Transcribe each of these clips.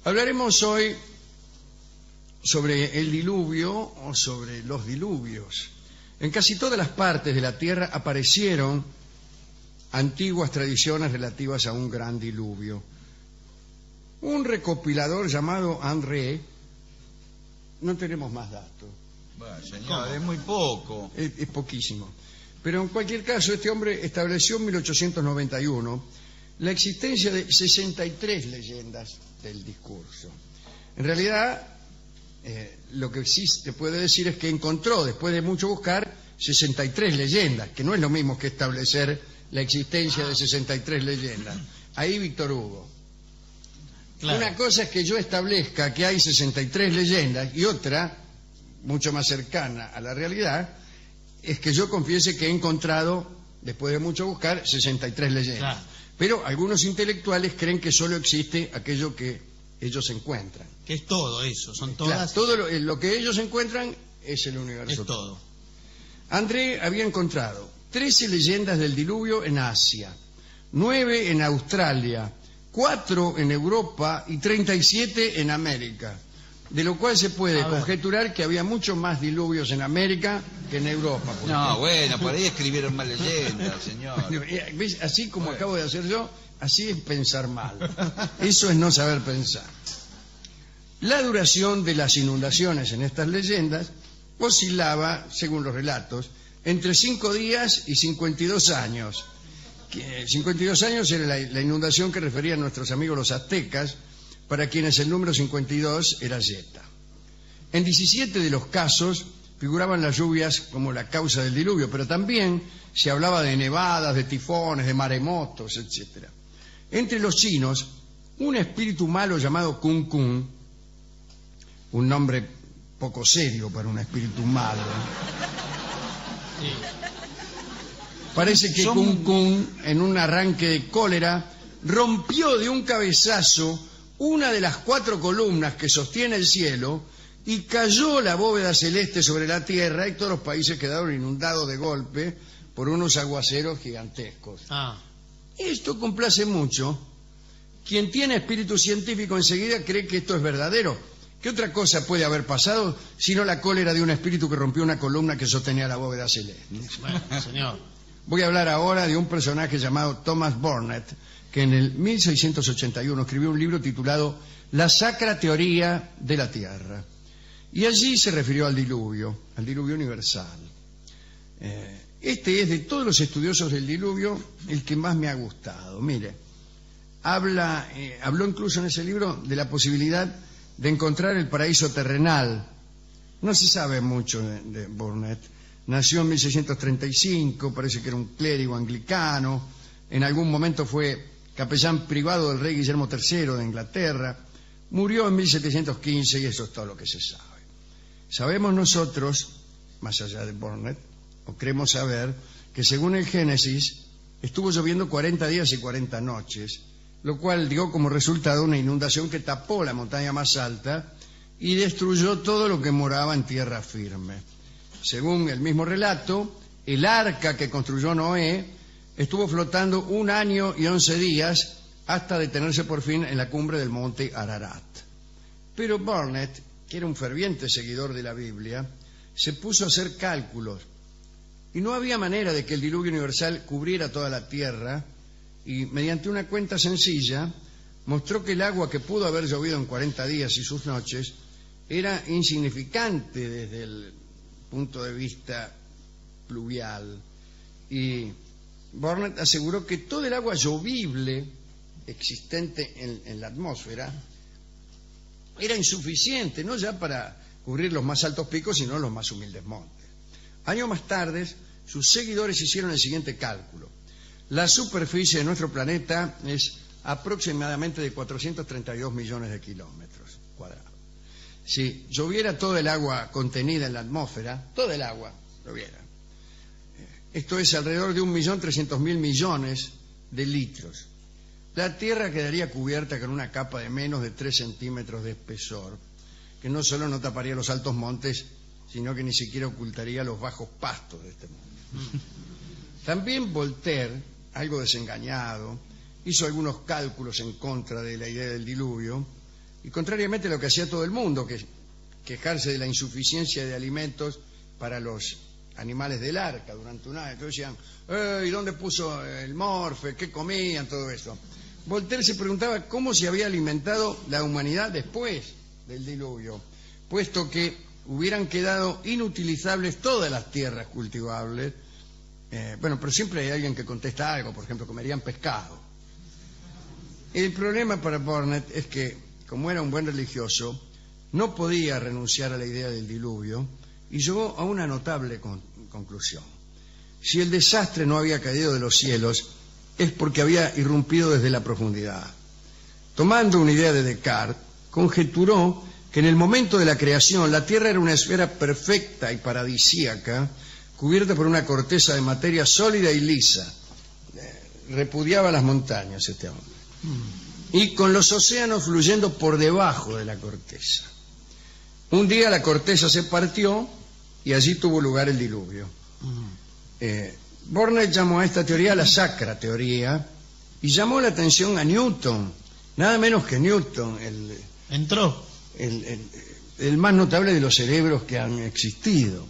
Hablaremos hoy sobre el diluvio o sobre los diluvios. En casi todas las partes de la Tierra aparecieron antiguas tradiciones relativas a un gran diluvio. Un recopilador llamado André, no tenemos más datos. Bueno, señor, es muy poco. Es poquísimo. Pero en cualquier caso, este hombre estableció en 1891 la existencia de 63 leyendas del discurso. En realidad, lo que sí se puede decir es que encontró, después de mucho buscar, 63 leyendas, que no es lo mismo que establecer la existencia de 63 leyendas. Ahí Víctor Hugo. Claro. Una cosa es que yo establezca que hay 63 leyendas y otra, mucho más cercana a la realidad, es que yo confiese que he encontrado, después de mucho buscar, 63 leyendas. Claro. Pero algunos intelectuales creen que solo existe aquello que ellos encuentran. Que es todo eso, son todas. Claro, todo lo que ellos encuentran es el universo. Es todo. André había encontrado 13 leyendas del diluvio en Asia, 9 en Australia, 4 en Europa y 37 en América. De lo cual se puede conjeturar que había muchos más diluvios en América que en Europa. No, bueno, por ahí escribieron más leyendas, señor. ¿Ves? Así como acabo de hacer yo, así es pensar mal. Eso es no saber pensar. La duración de las inundaciones en estas leyendas oscilaba, según los relatos, entre 5 días y 52 años. 52 años era la inundación que referían nuestros amigos los aztecas, para quienes el número 52 era Zeta. En 17 de los casos figuraban las lluvias como la causa del diluvio, pero también se hablaba de nevadas, de tifones, de maremotos, etc. Entre los chinos, un espíritu malo llamado Kun Kun, un nombre poco serio para un espíritu malo. Sí. Parece que Kun Kun, en un arranque de cólera, rompió de un cabezazo una de las 4 columnas que sostiene el cielo y cayó la bóveda celeste sobre la tierra y todos los países quedaron inundados de golpe por unos aguaceros gigantescos. Esto complace mucho. Quien tiene espíritu científico enseguida cree que esto es verdadero. ¿Qué otra cosa puede haber pasado sino la cólera de un espíritu que rompió una columna que sostenía la bóveda celeste? Bueno, señor. Voy a hablar ahora de un personaje llamado Thomas Burnet, que en el 1681 escribió un libro titulado La Sacra Teoría de la Tierra. Y allí se refirió al diluvio universal. Este es, de todos los estudiosos del diluvio, el que más me ha gustado. Mire, habló incluso en ese libro de la posibilidad de encontrar el paraíso terrenal. No se sabe mucho de Burnet. Nació en 1635, parece que era un clérigo anglicano. En algún momento fue capellán privado del rey Guillermo III de Inglaterra. Murió en 1715 y eso es todo lo que se sabe. Sabemos nosotros, más allá de Burnet, o creemos saber, que según el Génesis estuvo lloviendo 40 días y 40 noches, lo cual dio como resultado una inundación que tapó la montaña más alta y destruyó todo lo que moraba en tierra firme. Según el mismo relato, el arca que construyó Noé estuvo flotando 1 año y 11 días hasta detenerse por fin en la cumbre del monte Ararat. Pero Burnet, que era un ferviente seguidor de la Biblia, se puso a hacer cálculos y no había manera de que el diluvio universal cubriera toda la tierra y mediante una cuenta sencilla mostró que el agua que pudo haber llovido en 40 días y sus noches era insignificante desde el punto de vista pluvial. Y Burnet aseguró que todo el agua llovible existente en la atmósfera era insuficiente, no ya para cubrir los más altos picos, sino los más humildes montes. Años más tarde, sus seguidores hicieron el siguiente cálculo. La superficie de nuestro planeta es aproximadamente de 432 millones de kilómetros cuadrados. Si lloviera todo el agua contenida en la atmósfera, todo el agua lloviera, esto es alrededor de 1.300.000 millones de litros, la Tierra quedaría cubierta con una capa de menos de 3 centímetros de espesor, que no solo no taparía los altos montes, sino que ni siquiera ocultaría los bajos pastos de este mundo. También Voltaire, algo desengañado, hizo algunos cálculos en contra de la idea del diluvio Y contrariamente a lo que hacía todo el mundo, que quejarse de la insuficiencia de alimentos para los animales del arca durante un año. Entonces decían, ¿y dónde puso el morfe? ¿Qué comían? Todo eso. Voltaire se preguntaba cómo se había alimentado la humanidad después del diluvio, puesto que hubieran quedado inutilizables todas las tierras cultivables. Bueno, pero siempre hay alguien que contesta algo, por ejemplo, comerían pescado. El problema para Burnet es que, como era un buen religioso, no podía renunciar a la idea del diluvio y llegó a una notable conclusión. Si el desastre no había caído de los cielos, es porque había irrumpido desde la profundidad. Tomando una idea de Descartes, conjeturó que en el momento de la creación la Tierra era una esfera perfecta y paradisíaca, cubierta por una corteza de materia sólida y lisa. Repudiaba las montañas este hombre. Y con los océanos fluyendo por debajo de la corteza. Un día la corteza se partió y allí tuvo lugar el diluvio. Burnet llamó a esta teoría la Sacra Teoría y llamó la atención a Newton, nada menos que Newton, el más notable de los cerebros que han existido.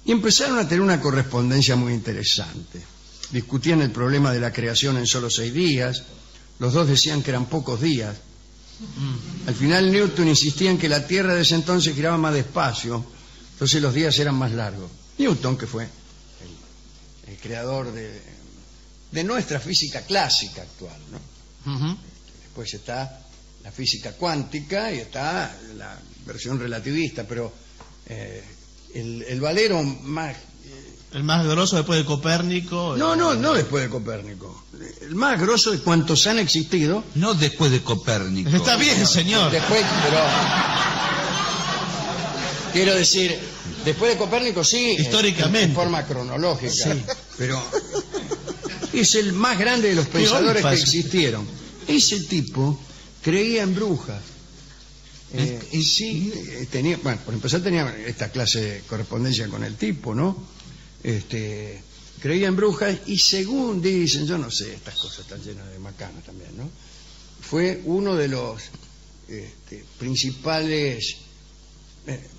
Y empezaron a tener una correspondencia muy interesante. Discutían el problema de la creación en solo 6 días. Los dos decían que eran pocos días. Al final Newton insistía en que la Tierra de ese entonces giraba más despacio, entonces los días eran más largos. Newton, que fue el creador de nuestra física clásica actual, ¿no? Después está la física cuántica y está la versión relativista, pero el valero más... El más grosso después de Copérnico. No después de Copérnico. El más grosso de cuantos han existido. No después de Copérnico. Está bien, señor. Después, pero... Quiero decir, después de Copérnico sí. Históricamente. En forma cronológica. Sí. Pero es el más grande de los pensadores que existieron. Ese tipo creía en brujas. Sí, tenía, bueno, por empezar tenía esta clase de correspondencia con el tipo, ¿no? Creía en brujas y según dicen, yo no sé, estas cosas están llenas de macanas también, ¿no? Fue uno de los principales,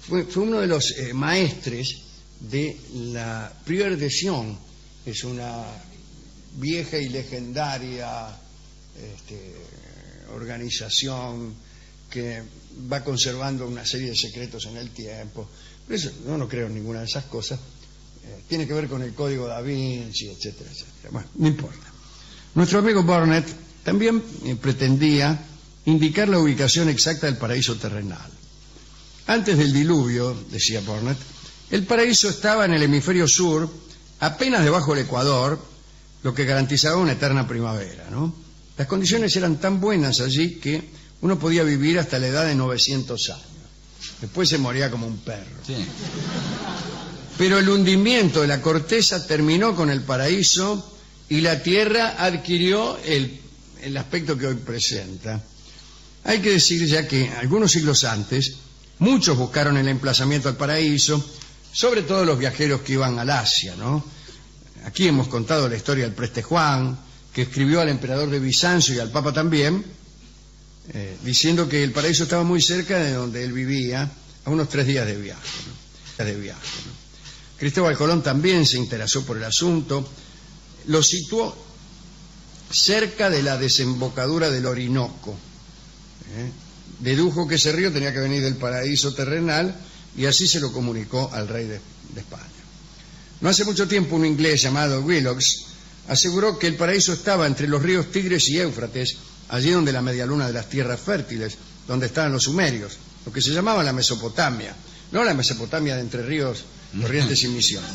fue uno de los maestres de la Prière des Sions, es una vieja y legendaria organización que va conservando una serie de secretos en el tiempo. Por eso yo no creo en ninguna de esas cosas. Tiene que ver con el código Da Vinci, etcétera, etcétera. Bueno, no importa. Nuestro amigo Burnet también pretendía indicar la ubicación exacta del paraíso terrenal. Antes del diluvio, decía Burnet, el paraíso estaba en el hemisferio sur, apenas debajo del Ecuador, lo que garantizaba una eterna primavera, ¿no? Las condiciones eran tan buenas allí que uno podía vivir hasta la edad de 900 años. Después se moría como un perro. Sí. Pero el hundimiento de la corteza terminó con el paraíso y la tierra adquirió el aspecto que hoy presenta. Hay que decir ya que algunos siglos antes, muchos buscaron el emplazamiento al paraíso, sobre todo los viajeros que iban al Asia, ¿no? Aquí hemos contado la historia del preste Juan, que escribió al emperador de Bizancio y al Papa también, diciendo que el paraíso estaba muy cerca de donde él vivía, a unos 3 días de viaje, ¿no? Cristóbal Colón también se interesó por el asunto, lo situó cerca de la desembocadura del Orinoco. Dedujo que ese río tenía que venir del paraíso terrenal y así se lo comunicó al rey de España. No hace mucho tiempo un inglés llamado Willox aseguró que el paraíso estaba entre los ríos Tigres y Éufrates, allí donde la medialuna de las tierras fértiles, donde estaban los sumerios, lo que se llamaba la Mesopotamia, no la Mesopotamia de Entre Ríos, Corrientes y Misiones.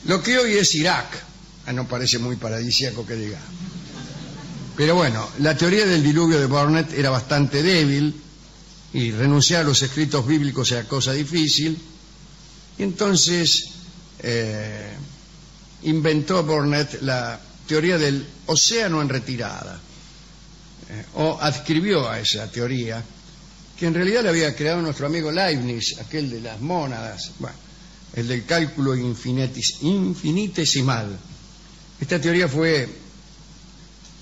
Lo que hoy es Irak, no parece muy paradisíaco que diga. Pero bueno, la teoría del diluvio de Burnet era bastante débil y renunciar a los escritos bíblicos era cosa difícil. Y entonces inventó Burnet la teoría del océano en retirada, o adscribió a esa teoría, que en realidad la había creado nuestro amigo Leibniz, aquel de las mónadas, bueno, el del cálculo infinitesimal. Esta teoría fue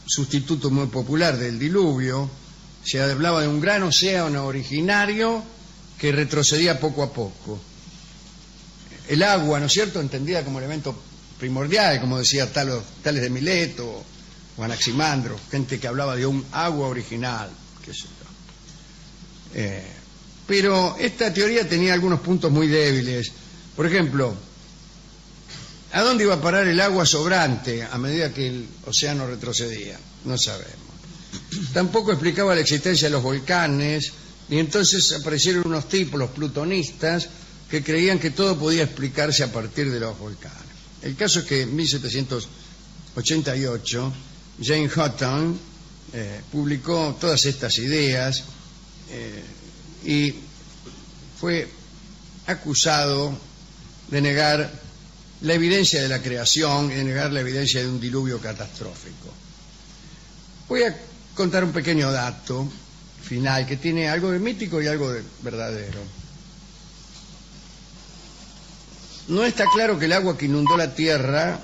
sustituto muy popular del diluvio Se hablaba de un gran océano originario que retrocedía poco a poco. El agua, ¿no es cierto?, entendida como elemento primordial, como decía Tales de Mileto o Anaximandro, gente que hablaba de un agua original, qué sé yo. Pero esta teoría tenía algunos puntos muy débiles. Por ejemplo, ¿a dónde iba a parar el agua sobrante a medida que el océano retrocedía? No sabemos. Tampoco explicaba la existencia de los volcanes, y entonces aparecieron unos tipos, los plutonistas, que creían que todo podía explicarse a partir de los volcanes. El caso es que en 1788 Jane Houghton publicó todas estas ideas y fue acusado de negar la evidencia de la creación y de negar la evidencia de un diluvio catastrófico. Voy a contar un pequeño dato final que tiene algo de mítico y algo de verdadero. No está claro que el agua que inundó la Tierra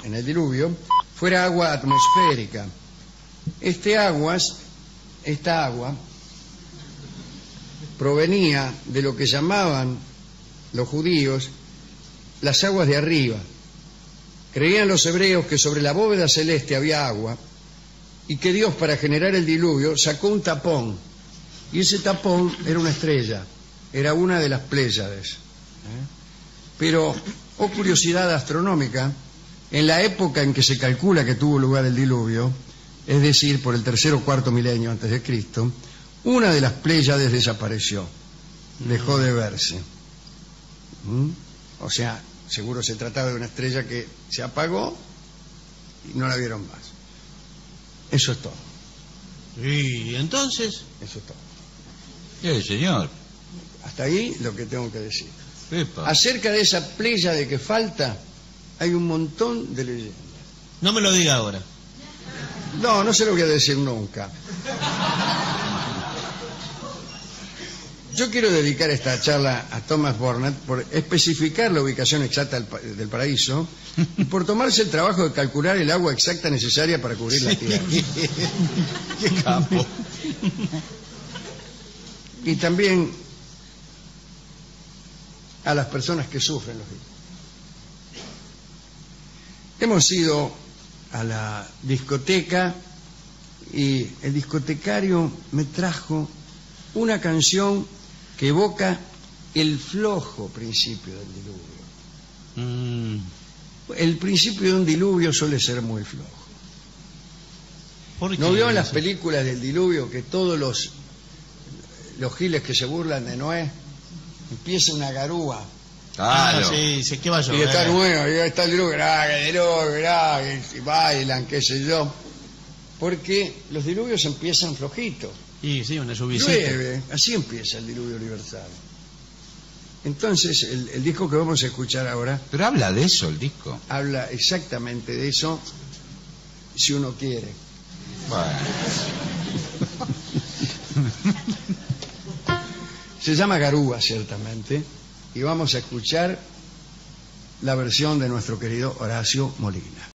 en el diluvio fuera agua atmosférica. Esta agua provenía de lo que llamaban los judíos las aguas de arriba. Creían los hebreos que sobre la bóveda celeste había agua y que Dios, para generar el diluvio, sacó un tapón, y ese tapón era una estrella, era una de las Pléyades. Pero, oh curiosidad astronómica, en la época en que se calcula que tuvo lugar el diluvio, es decir, por el tercer o cuarto milenio antes de Cristo, una de las Pléyades desapareció, dejó de verse. O sea, seguro se trataba de una estrella que se apagó y no la vieron más. Eso es todo. ¿Y entonces? Eso es todo. Sí, señor. Hasta ahí lo que tengo que decir. Epa. Acerca de esa Pléyade que falta, hay un montón de leyendas. No me lo diga ahora. No, no se lo voy a decir nunca. Yo quiero dedicar esta charla a Thomas Burnett por especificar la ubicación exacta del paraíso y por tomarse el trabajo de calcular el agua exacta necesaria para cubrir la Tierra. Qué capo. Y también a las personas que sufren los diluvios. Hemos ido a la discoteca y el discotecario me trajo una canción que evoca el flojo principio del diluvio. El principio de un diluvio suele ser muy flojo. ¿No vio en las películas del diluvio que todos los giles que se burlan de Noé empieza una garúa? Claro. Sí, ¿qué va a llover? Y está nuevo, y está el diluvio, y bailan, qué sé yo. Porque los diluvios empiezan flojitos. Y sí, una lluviecita. Llueve, así empieza el diluvio universal. Entonces, el disco que vamos a escuchar ahora Pero habla de eso el disco. habla exactamente de eso, si uno quiere. Bueno. Se llama Garúa, ciertamente, y vamos a escuchar la versión de nuestro querido Horacio Molina.